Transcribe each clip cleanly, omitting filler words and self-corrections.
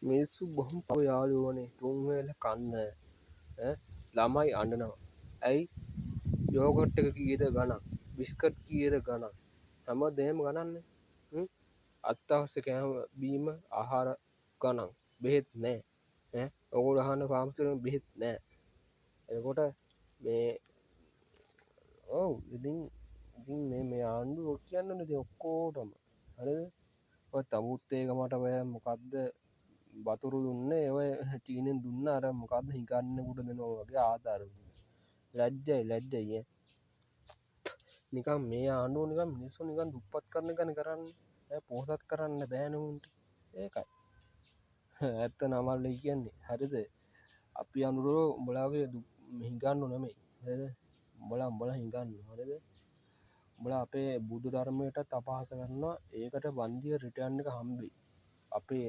මිනිස්සු බොහොම පව යාළුවනේ තුන් වේල කන්න ළමයි අඬනවා. ඇයි යෝගට් එක කීයද ගණන්? බිස්කට් කීයද ගණන්? හැමදේම ගණන්නේ. අත්‍යවශ්‍ය කෑම බීම ආහාර ගණන්. බෙහෙත් නෑ. ඔයගොල්ලෝ අහන්න ෆාමසිවලින් බෙහෙත් නෑ. එතකොට මේ ඔව් ඉතින් මේ ආණ්ඩුව කියන්නනේ ඉතින් ඔක්කොටම. හරිද? ඔය තමුත් ඒක මට ඔය මොකද්ද වතුරු දුන්නේ ඔය චීනෙන් දුන්න අර මොකද්ද හිඟන්නෙකුට දෙනවා වගේ ආධාර ලැජ්ජයි නිකන් මේ ආණ්ඩුව නිකන් මිනිස්සු නිකන් දුප්පත් කරන එකනේ කරන්නේ පොහොසත් කරන්න බෑනේ උන්ට ඒකයි ඇත්ත නමල්ලේ කියන්නේ හරිද අපි අනුරෝ උඹලාගේ හිඟන්නු නෙමෙයි හරිද උඹලා හිඟන්නු හරිද උඹලා අපේ බුදු ධර්මයටත් අපහාස කරනවා ඒකට වන්දිය රිටර්න් එක හම්බෙයි අපේ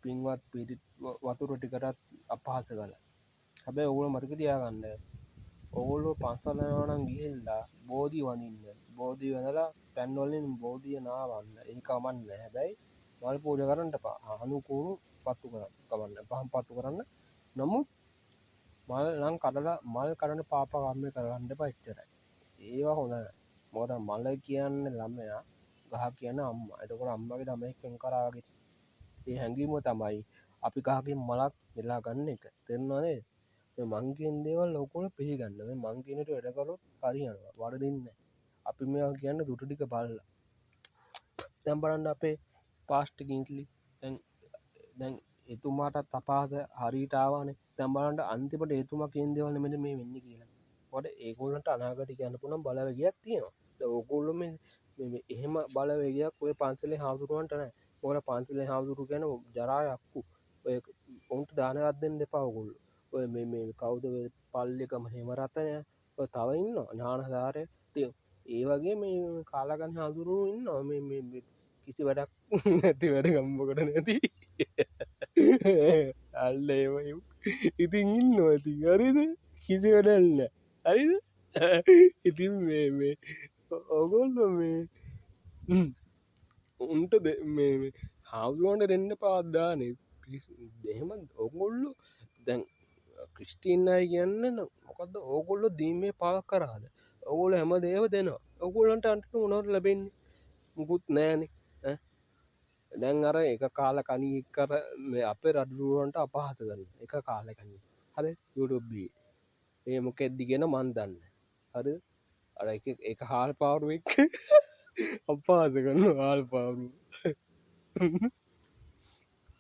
පින්වත් පිරිත් වතුර ටිකටත් අපහාස කළා. හැබැයි ඕගොල්ලෝ මතක තියාගන්න. ඕගොල්ලෝ පන්සල් යනවා නම් ගිහිල්ලා බෝධි වඳින්න. බෝධි වඳලා පැන් වලින් බෝධිය නාවන්න. ඒක කමන්නේ. හැබැයි මල් පූජා කරන්න එපා. අනුකූල පත්තු කරන්න. කමන්න. පහන් පත්තු කරන්න. නමුත් මල් නම් කඩලා මල් කඩන පාප කර්මය කරන්න එපා එච්චරයි. ඒවා හොඳ නැහැ. මොකද මල කියන්නේ ළමයා, ගහ කියන්නේ අම්මා. එතකොට අම්මගේ ළමයෙක් වෙන් කරාගේ ඒ හැඟීම තමයි අපි කහකින් මලක් වෙලා ගන්න එක තෙරෙනව නේද මං කියන දේවල් ඔයගොල්ලෝ පිළිගන්න මේ මං කියන දේ වැඩ කරොත් හරියනවා වරදින්නේ නැහැ අපි මේවා කියන්නේ දුටු ටික බලලා දැන් බලන්න අපේ පාස්ට් කින්ස්ලි දැන් එතුමාටත් අපහාස හරියට ආවානේ දැන් බලන්න අන්තිමට එතුමා කියන දේවල් නෙමෙයි මේ වෙන්නේ කියලා මොකද ඒගොල්ලන්ට අනාගතය කියන්න පුළුවන් බලවේගයක් තියෙනවා දැන් ඔයගොල්ලෝ මේ එහෙම බලවේගයක් ඔය පන්සලේ හාමුදුරුවන්ට නැහැ මොකද පන්සලේ හාමුදුරු කියන්නේ ජරා යක්කු ඔය උන්ට දානයක් දෙන්න එපා ඔයගොල්ලෝ ඔය මේ කවුද ඔය පල්ලේකම හේමරතනය ඔය තව ඉන්නවා ඥානසාරය ඉතින් ඒ වගේ මේ කාලගන්න හාමුදුරුවෝ ඉන්නවා මේ කිසි වැඩක් නැති වැඩ ගම්මකට නැති අල්ල ඒම ඉතින් ඉන්නවා ඉතින් හරිද කිසි වැඩක් නැහැ හරිද ඉතින් මේ ඔයගොල්ලෝ මේ උන්ට මේ හාමුදුරුවන්ට දෙන්න පාද්දානේ දෙහෙම ඔගොල්ලෝ දැන් ක්‍රිස්ටින් අය කියන්න මොකක්ද ඕගොල්ලො දීමේ පාක් කරාද ඔගොල හැම දේව දෙනවා ඔගොල්ලන්ට අන්ට මොනවට ලැබෙන්නේ මුකුත් නෑනේ දැන් අර එක කාල කනී කර අපේ රඩුරුවන්ට අපහස කරන්න එක කාලකනී හද යුටුබ්බී ඒ මොකෙද්දිගෙන මන් දන්න හරි අර එක හාල් පාරුවෙක් අපහස කරන්න හාල් පාරු